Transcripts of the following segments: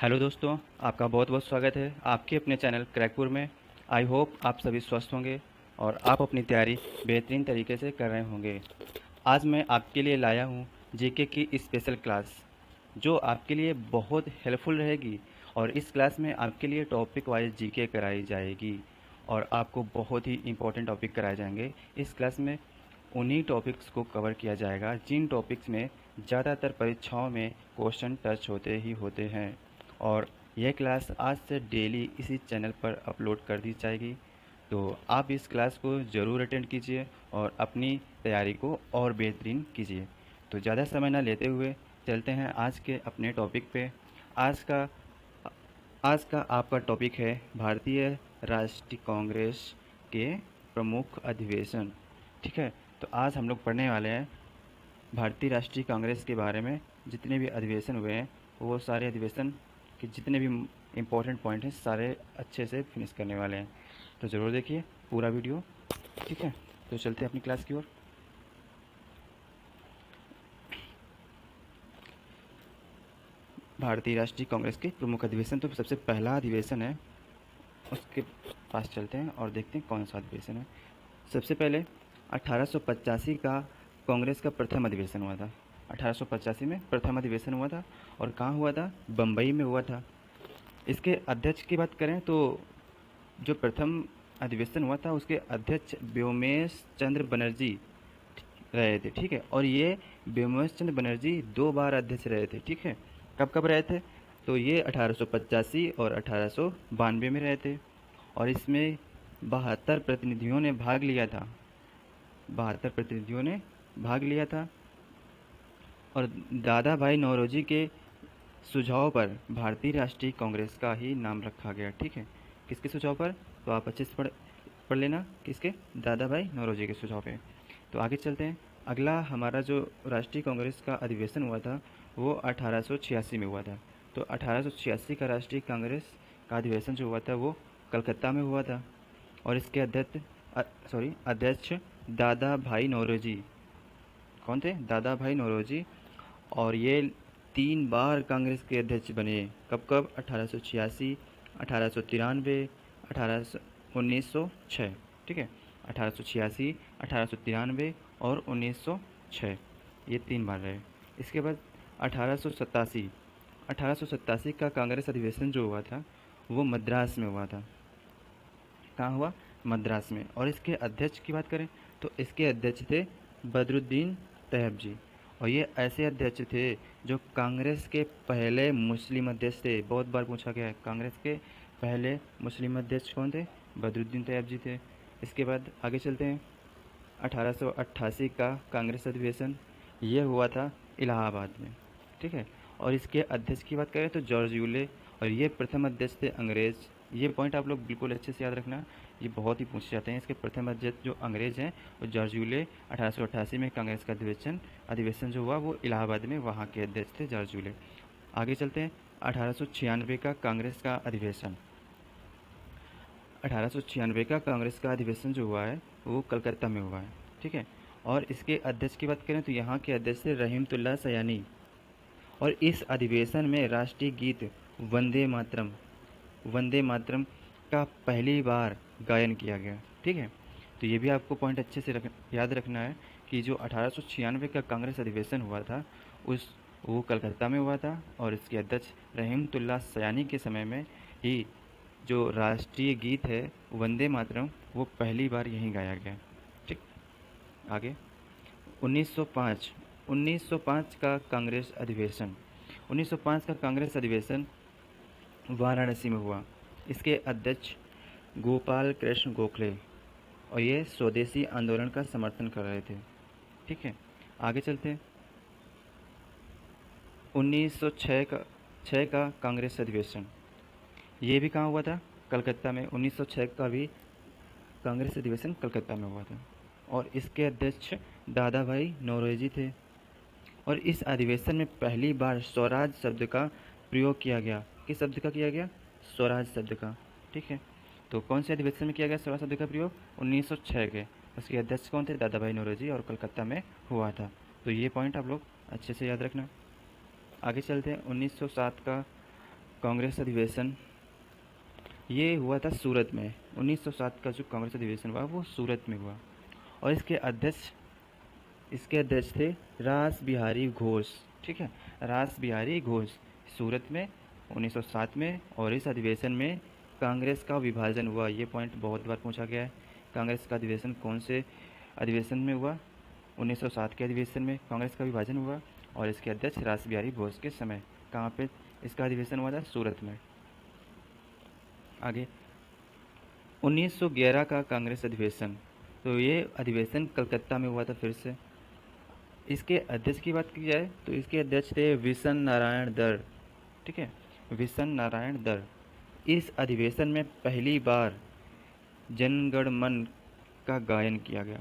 Hello दोस्तों, आपका बहुत बहुत स्वागत है आपके अपने चैनल क्रैकपुर में। आई होप आप सभी स्वस्थ होंगे और आप अपनी तैयारी बेहतरीन तरीके से कर रहे होंगे। आज मैं आपके लिए लाया हूँ जीके की स्पेशल क्लास, जो आपके लिए बहुत हेल्पफुल रहेगी। और इस क्लास में आपके लिए टॉपिक वाइज जीके कराई जाएगी और आपको बहुत ही इम्पोर्टेंट टॉपिक कराए जाएंगे। इस क्लास में उन्हीं टॉपिक्स को कवर किया जाएगा जिन टॉपिक्स में ज़्यादातर परीक्षाओं में क्वेश्चन टच होते ही होते हैं। और यह क्लास आज से डेली इसी चैनल पर अपलोड कर दी जाएगी, तो आप इस क्लास को ज़रूर अटेंड कीजिए और अपनी तैयारी को और बेहतरीन कीजिए। तो ज़्यादा समय ना लेते हुए चलते हैं आज के अपने टॉपिक पे। आज का आज का आपका टॉपिक है भारतीय राष्ट्रीय कांग्रेस के प्रमुख अधिवेशन। ठीक है, तो आज हम लोग पढ़ने वाले हैं भारतीय राष्ट्रीय कांग्रेस के बारे में। जितने भी अधिवेशन हुए हैं वो सारे अधिवेशन के जितने भी इम्पोर्टेंट पॉइंट हैं सारे अच्छे से फिनिश करने वाले हैं, तो ज़रूर देखिए पूरा वीडियो। ठीक है, तो चलते हैं अपनी क्लास की ओर। भारतीय राष्ट्रीय कांग्रेस के प्रमुख अधिवेशन, तो सबसे पहला अधिवेशन है उसके पास चलते हैं और देखते हैं कौन सा अधिवेशन है। सबसे पहले 1885 का कांग्रेस का प्रथम अधिवेशन हुआ था। 1885 में प्रथम अधिवेशन हुआ था और कहाँ हुआ था? बम्बई में हुआ था। इसके अध्यक्ष की बात करें तो जो प्रथम अधिवेशन हुआ था उसके अध्यक्ष व्योमेश चंद्र बनर्जी रहे थे। ठीक है, और ये व्योमेश चंद्र बनर्जी 2 बार अध्यक्ष रहे थे। ठीक है, कब कब रहे थे? तो ये 1885 और 1892 में रहे थे और इसमें 72 प्रतिनिधियों ने भाग लिया था। 72 प्रतिनिधियों ने भाग लिया था और दादा भाई नौरोजी के सुझाव पर भारतीय राष्ट्रीय कांग्रेस का ही नाम रखा गया। ठीक है, किसके सुझाव पर? तो आप अच्छे से पढ़ लेना, किसके? दादा भाई नौरोजी के सुझाव पे। तो आगे चलते हैं। अगला हमारा जो राष्ट्रीय कांग्रेस का अधिवेशन हुआ था वो 1886 में हुआ था। तो 1886 का राष्ट्रीय कांग्रेस का अधिवेशन जो हुआ था वो कलकत्ता में हुआ था और इसके अध्यक्ष दादा भाई नौरोजी। कौन थे? दादा भाई नौरोजी। और ये 3 बार कांग्रेस के अध्यक्ष बने। कब कब? 1886, 1893, 1906। ठीक है, 1886, 1893 और 1906, ये 3 बार रहे। इसके बाद 1887, 1887 का कांग्रेस अधिवेशन जो हुआ था वो मद्रास में हुआ था। कहाँ हुआ? मद्रास में। और इसके अध्यक्ष की बात करें तो इसके अध्यक्ष थे बदरुद्दीन तैयब जी। और ये ऐसे अध्यक्ष थे जो कांग्रेस के पहले मुस्लिम अध्यक्ष थे। बहुत बार पूछा गया है, कांग्रेस के पहले मुस्लिम अध्यक्ष कौन थे? बदरुद्दीन तैयब जी थे। इसके बाद आगे चलते हैं। 1888 का कांग्रेस अधिवेशन ये हुआ था इलाहाबाद में। ठीक है, और इसके अध्यक्ष की बात करें तो जॉर्ज यूले, और ये प्रथम अध्यक्ष थे अंग्रेज़। ये पॉइंट आप लोग बिल्कुल अच्छे से याद रखना, ये बहुत ही पूछे जाते हैं। इसके प्रथम अध्यक्ष जो अंग्रेज़ हैं वो जॉर्ज यूले। 1888 में कांग्रेस का अधिवेशन जो हुआ वो इलाहाबाद में, वहाँ के अध्यक्ष थे जॉर्ज यूले। आगे चलते हैं। 1896 का कांग्रेस का अधिवेशन, 1896 का कांग्रेस का अधिवेशन जो हुआ है वो कलकत्ता में हुआ है। ठीक है, और इसके अध्यक्ष की बात करें तो यहाँ के अध्यक्ष थे रहीमतुल्ला सयानी। और इस अधिवेशन में राष्ट्रीय गीत वंदे मातरम का पहली बार गायन किया गया। ठीक है, तो ये भी आपको पॉइंट अच्छे से याद रखना है कि जो 1896 का कांग्रेस अधिवेशन हुआ था वो कलकत्ता में हुआ था और इसके अध्यक्ष रहीमतुल्ला सयानी के समय में ही जो राष्ट्रीय गीत है वंदे मातरम वो पहली बार यहीं गाया गया। ठीक, आगे 1905, 1905 का कांग्रेस अधिवेशन, 1905 का कांग्रेस अधिवेशन वाराणसी में हुआ। इसके अध्यक्ष गोपाल कृष्ण गोखले और ये स्वदेशी आंदोलन का समर्थन कर रहे थे। ठीक है, आगे चलते हैं। 1906 का कांग्रेस अधिवेशन, ये भी कहाँ हुआ था? कलकत्ता में। 1906 का भी कांग्रेस अधिवेशन कलकत्ता में हुआ था और इसके अध्यक्ष दादा भाई नौरोजी थे। और इस अधिवेशन में पहली बार स्वराज शब्द का प्रयोग किया गया। किस शब्द का किया गया? स्वराज शब्द का। ठीक है, तो कौन से अधिवेशन में किया गया स्वराज शब्द का प्रयोग? 1906 के। उसके अध्यक्ष कौन थे? दादा भाई नौरोजी, और कलकत्ता में हुआ था। तो ये पॉइंट आप लोग अच्छे से याद रखना। आगे चलते हैं। 1907 का कांग्रेस अधिवेशन ये हुआ था सूरत में। 1907 का जो कांग्रेस अधिवेशन हुआ वो सूरत में हुआ, और इसके अध्यक्ष थे रास बिहारी घोष। ठीक है, रास बिहारी घोष, सूरत में 1907 में। और इस अधिवेशन में कांग्रेस का विभाजन हुआ। ये पॉइंट बहुत बार पूछा गया है। कांग्रेस का अधिवेशन कौन से अधिवेशन में हुआ? 1907 के अधिवेशन में कांग्रेस का विभाजन हुआ, और इसके अध्यक्ष रास बिहारी घोष के समय। कहाँ पे इसका अधिवेशन हुआ था? सूरत में। आगे 1911 का कांग्रेस अधिवेशन, तो ये अधिवेशन कलकत्ता में हुआ था फिर से। इसके अध्यक्ष की बात की जाए तो इसके अध्यक्ष थे विशन नारायण दर। ठीक है, विशन नारायण दर। इस अधिवेशन में पहली बार जन गण मन का गायन किया गया।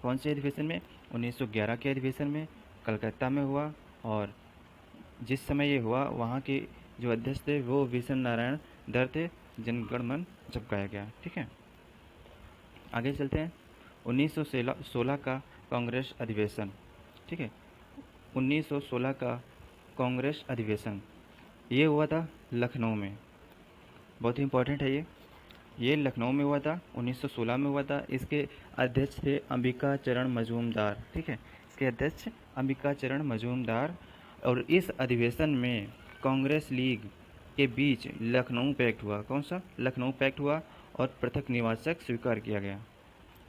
कौन से अधिवेशन में? 1911 के अधिवेशन में, कलकत्ता में हुआ। और जिस समय ये हुआ वहाँ के जो अध्यक्ष थे वो विशन नारायण दर थे। जन गण मन जब गाया गया। ठीक है, आगे चलते हैं। 1916 का कांग्रेस अधिवेशन। ठीक है, 1916 का कांग्रेस अधिवेशन ये हुआ था लखनऊ में। बहुत ही इम्पोर्टेंट है ये लखनऊ में हुआ था, 1916 में हुआ था। इसके अध्यक्ष थे अंबिका चरण मजूमदार। ठीक है, इसके अध्यक्ष अंबिका चरण मजूमदार। और इस अधिवेशन में कांग्रेस लीग के बीच लखनऊ पैक्ट हुआ। कौन सा? लखनऊ पैक्ट हुआ, और पृथक निवासक स्वीकार किया गया।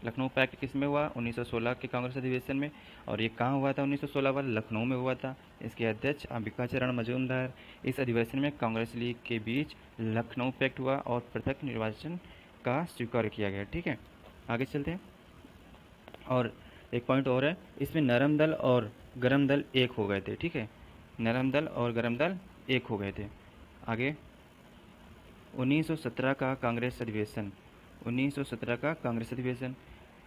लखनऊ पैक्ट किस में हुआ? 1916 के कांग्रेस अधिवेशन में। और ये कहाँ हुआ था? 1916 वाला लखनऊ में हुआ था। इसके अध्यक्ष अंबिका चरण मजूमदार। इस अधिवेशन में कांग्रेस लीग के बीच लखनऊ पैक्ट हुआ और पृथक निर्वाचन का स्वीकार किया गया। ठीक है, आगे चलते हैं। और एक पॉइंट और है, इसमें नरम दल और गरम दल एक हो गए थे। ठीक है, नरम दल और गरम दल एक हो गए थे। आगे 1917 का कांग्रेस अधिवेशन। 1917 का कांग्रेस अधिवेशन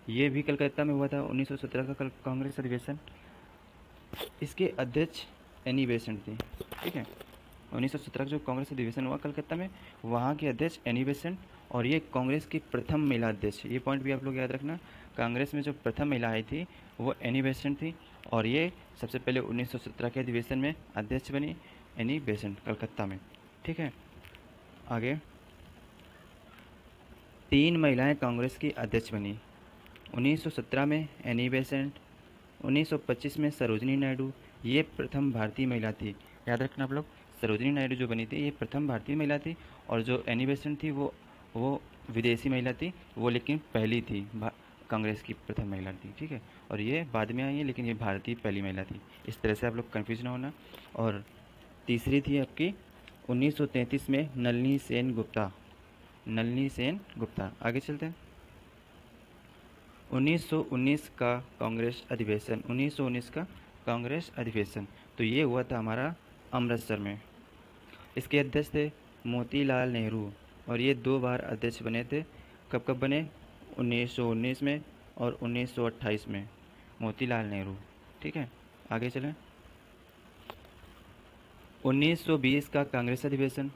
ये भी कलकत्ता में हुआ था। 1917 का कांग्रेस अधिवेशन, इसके अध्यक्ष एनी बेसेंट थी। ठीक है, 1917 का जो कांग्रेस अधिवेशन हुआ कलकत्ता में, वहाँ के अध्यक्ष एनी बेसेंट। और ये कांग्रेस की प्रथम महिला अध्यक्ष। ये पॉइंट भी आप लोग याद रखना। कांग्रेस में जो प्रथम महिला आई थी वो एनी बेसेंट थी, और ये सबसे पहले 1917 के अधिवेशन में अध्यक्ष बनी एनी बेसेंट कलकत्ता में। ठीक है, आगे 3 महिलाएं कांग्रेस की अध्यक्ष बनी। 1917 में एनी बेसेंट, 1925 में सरोजिनी नायडू। ये प्रथम भारतीय महिला थी। याद रखना आप लोग, सरोजिनी नायडू जो बनी थी ये प्रथम भारतीय महिला थी, और जो एनी बेसेंट थी वो विदेशी महिला थी, वो लेकिन पहली थी, कांग्रेस की प्रथम महिला थी। ठीक है, और ये बाद में आई है, लेकिन ये भारतीय पहली महिला थी। इस तरह से आप लोग कन्फ्यूज ना होना। और तीसरी थी आपकी 1933 में नलिनी सेन गुप्ता। नलिनी सेन गुप्ता। आगे चलते हैं। 1919 का कांग्रेस अधिवेशन। 1919 का कांग्रेस अधिवेशन, तो ये हुआ था हमारा अमृतसर में। इसके अध्यक्ष थे मोतीलाल नेहरू, और ये 2 बार अध्यक्ष बने थे। कब कब बने? 1919 में और 1928 में, मोतीलाल नेहरू। ठीक है, आगे चलें। 1920 का कांग्रेस अधिवेशन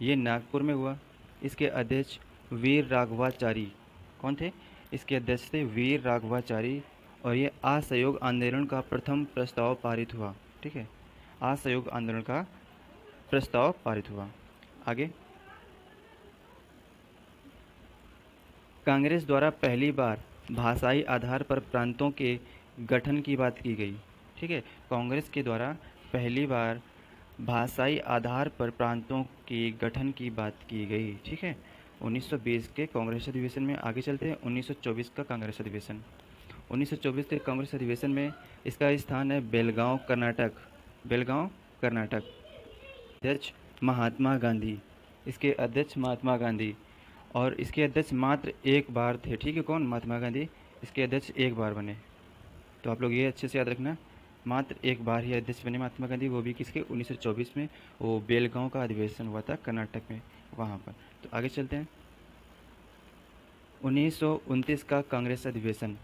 ये नागपुर में हुआ। इसके अध्यक्ष वीर राघवाचारी। कौन थे? इसके अध्यक्ष थे वीर राघवाचारी, और ये असहयोग आंदोलन का प्रथम प्रस्ताव पारित हुआ। ठीक है, असहयोग आंदोलन का प्रस्ताव पारित हुआ। आगे कांग्रेस द्वारा पहली बार भाषाई आधार पर प्रांतों के गठन की बात की गई। ठीक है, कांग्रेस के द्वारा पहली बार भाषाई आधार पर प्रांतों के गठन की बात की गई। ठीक है, 1920 के कांग्रेस अधिवेशन में। आगे चलते हैं 1924 का कांग्रेस अधिवेशन। 1924 के कांग्रेस अधिवेशन में इसका स्थान है बेलगांव कर्नाटक। बेलगांव कर्नाटक। अध्यक्ष महात्मा गांधी। इसके अध्यक्ष महात्मा गांधी, और इसके अध्यक्ष मात्र एक बार थे। ठीक है, कौन? महात्मा गांधी। इसके अध्यक्ष एक बार बने, तो आप लोग ये अच्छे से याद रखना, मात्र एक बार ही अध्यक्ष बने महात्मा गांधी, वो भी किसके? 1924 में। वो बेलगांव का अधिवेशन हुआ था कर्नाटक में, वहाँ पर। तो आगे चलते हैं। 1929 का कांग्रेस अधिवेशन।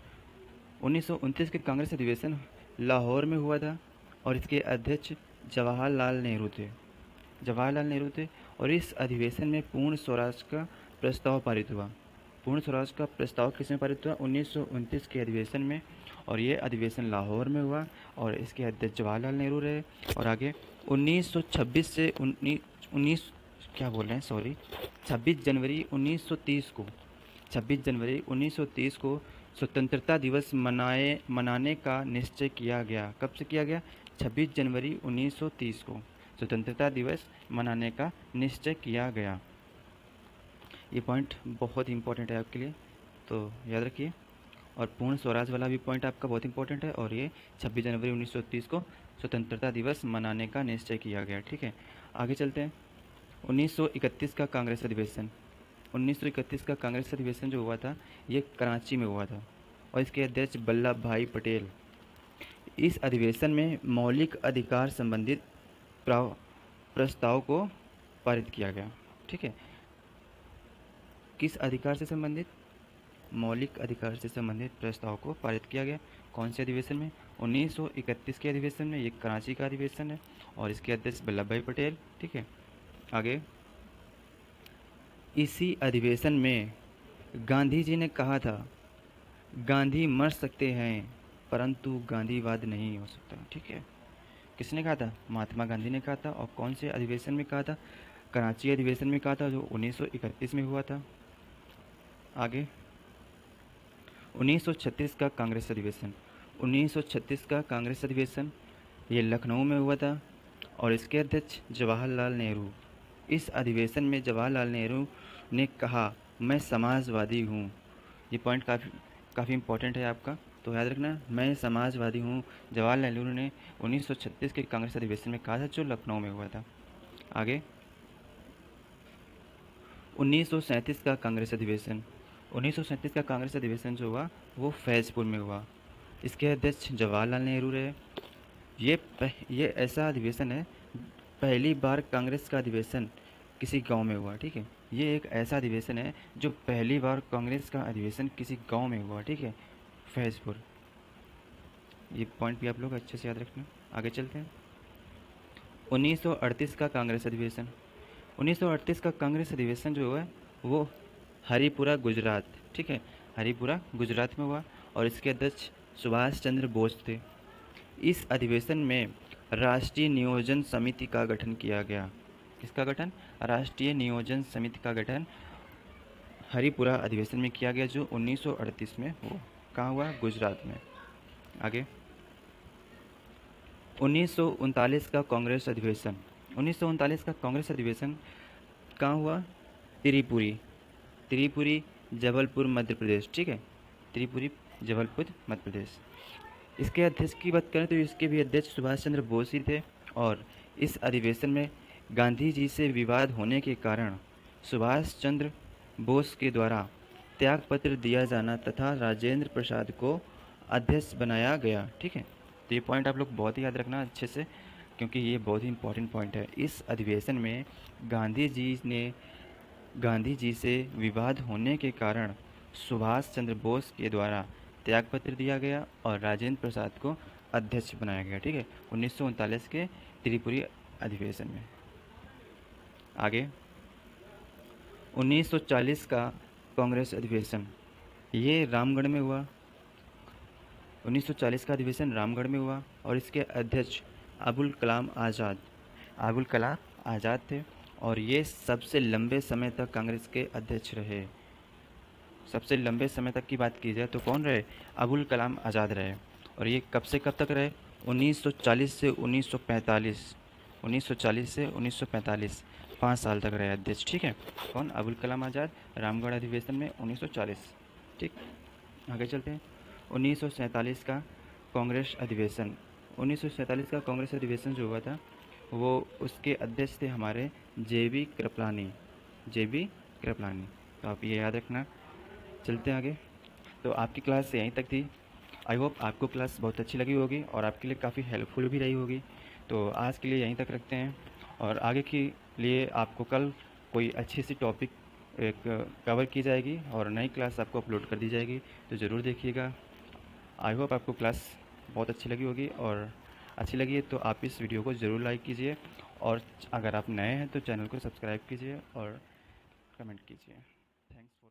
1929 के कांग्रेस अधिवेशन लाहौर में हुआ था, और इसके अध्यक्ष जवाहरलाल नेहरू थे। जवाहरलाल नेहरू थे, और इस अधिवेशन में पूर्ण स्वराज का प्रस्ताव पारित हुआ। पूर्ण स्वराज का प्रस्ताव किसमें पारित हुआ? 1929 के अधिवेशन में, और ये अधिवेशन लाहौर में हुआ, और इसके अध्यक्ष जवाहरलाल नेहरू रहे। और आगे 1926 से उन्नीस क्या बोल रहे हैं, सॉरी, 26 जनवरी 1930 को 26 जनवरी 1930 को स्वतंत्रता दिवस मनाने का निश्चय किया गया। कब से किया गया? 26 जनवरी 1930 को स्वतंत्रता दिवस मनाने का निश्चय किया गया। ये पॉइंट बहुत इंपॉर्टेंट है आपके लिए, तो याद रखिए। और पूर्ण स्वराज वाला भी पॉइंट आपका बहुत इंपॉर्टेंट है, और ये 26 जनवरी 1930 को स्वतंत्रता दिवस मनाने का निश्चय किया गया। ठीक है, आगे चलते हैं। 1931 का कांग्रेस अधिवेशन। 1931 का कांग्रेस अधिवेशन जो हुआ था, ये कराची में हुआ था, और इसके अध्यक्ष वल्लभ भाई पटेल। इस अधिवेशन में मौलिक अधिकार संबंधित प्रस्ताव को पारित किया गया। ठीक है, किस अधिकार से संबंधित? मौलिक अधिकार से संबंधित प्रस्ताव को पारित किया गया। कौन से अधिवेशन में? 1931 के अधिवेशन में। ये कराची का अधिवेशन है, और इसके अध्यक्ष वल्लभ भाई पटेल। ठीक है, आगे। इसी अधिवेशन में गांधी जी ने कहा था, गांधी मर सकते हैं परंतु गांधीवाद नहीं हो सकता। ठीक है, किसने कहा था? महात्मा गांधी ने कहा था। और कौन से अधिवेशन में कहा था? कराची अधिवेशन में कहा था, जो 1931 में हुआ था। आगे, 1936 का कांग्रेस अधिवेशन। 1936 का कांग्रेस अधिवेशन ये लखनऊ में हुआ था, और इसके अध्यक्ष जवाहरलाल नेहरू। इस अधिवेशन में जवाहरलाल नेहरू ने कहा, मैं समाजवादी हूँ। ये पॉइंट काफ़ी इम्पोर्टेंट है आपका, तो याद रखना, मैं समाजवादी हूँ। जवाहरलाल नेहरू ने 1936 के कांग्रेस अधिवेशन में कहा था, जो लखनऊ में हुआ था। आगे, 1937 का कांग्रेस अधिवेशन। 1937 का कांग्रेस अधिवेशन जो हुआ, वो फैज़पुर में हुआ। इसके अध्यक्ष जवाहरलाल नेहरू रहे। ये ऐसा अधिवेशन है, पहली बार कांग्रेस का अधिवेशन किसी गांव में हुआ। ठीक है, ये एक ऐसा अधिवेशन है जो पहली बार कांग्रेस का अधिवेशन किसी गांव में हुआ। ठीक है, फैज़पुर। ये पॉइंट भी आप लोग अच्छे से याद रखना। आगे चलते हैं। 1938 का कांग्रेस अधिवेशन। 1938 का कांग्रेस अधिवेशन जो हुआ, वो हरिपुरा गुजरात। ठीक है, हरिपुरा गुजरात में हुआ, और इसके अध्यक्ष सुभाष चंद्र बोस थे। इस अधिवेशन में राष्ट्रीय नियोजन समिति का गठन किया गया। किसका गठन? राष्ट्रीय नियोजन समिति का गठन हरिपुरा अधिवेशन में किया गया, जो 1938 में हो कहाँ हुआ? गुजरात में। आगे, 1939 का कांग्रेस अधिवेशन। 1939 का कांग्रेस अधिवेशन कहाँ हुआ? त्रिपुरी जबलपुर मध्य प्रदेश। ठीक है, त्रिपुरी जबलपुर मध्य प्रदेश। इसके अध्यक्ष की बात करें तो इसके भी अध्यक्ष सुभाष चंद्र बोस ही थे, और इस अधिवेशन में गांधी जी से विवाद होने के कारण सुभाष चंद्र बोस के द्वारा त्यागपत्र दिया जाना तथा राजेंद्र प्रसाद को अध्यक्ष बनाया गया। ठीक है, तो ये पॉइंट आप लोग बहुत ही याद रखना अच्छे से, क्योंकि ये बहुत ही इंपॉर्टेंट पॉइंट है। इस अधिवेशन में गांधी जी से विवाद होने के कारण सुभाष चंद्र बोस के द्वारा त्यागपत्र दिया गया और राजेंद्र प्रसाद को अध्यक्ष बनाया गया। ठीक है, 1939 के त्रिपुरी अधिवेशन में। आगे, 1940 का कांग्रेस अधिवेशन, ये रामगढ़ में हुआ। 1940 का अधिवेशन रामगढ़ में हुआ, और इसके अध्यक्ष अबुल कलाम आज़ाद थे, और ये सबसे लंबे समय तक कांग्रेस के अध्यक्ष रहे। सबसे लंबे समय तक की बात की जाए तो कौन रहे? अबुल कलाम आज़ाद रहे। और ये कब से कब तक रहे? 1940 से 1945। 1940 से 1945 5 साल तक रहे अध्यक्ष। ठीक है, कौन? अबुल कलाम आज़ाद, रामगढ़ अधिवेशन में 1940। ठीक, आगे चलते हैं। 1947 का कांग्रेस अधिवेशन। 1947 का कांग्रेस अधिवेशन जो हुआ था, वो उसके अध्यक्ष थे हमारे जेबी कृपलानी। तो आप ये याद रखना। चलते हैं आगे। तो आपकी क्लास यहीं तक थी। आई होप आपको क्लास बहुत अच्छी लगी होगी और आपके लिए काफ़ी हेल्पफुल भी रही होगी। तो आज के लिए यहीं तक रखते हैं, और आगे के लिए आपको कल कोई अच्छी सी टॉपिक एक कवर की जाएगी और नई क्लास आपको अपलोड कर दी जाएगी, तो ज़रूर देखिएगा। आई होप आपको क्लास बहुत अच्छी लगी होगी, और अच्छी लगी है तो आप इस वीडियो को ज़रूर लाइक कीजिए, और अगर आप नए हैं तो चैनल को सब्सक्राइब कीजिए और कमेंट कीजिए। Thanks for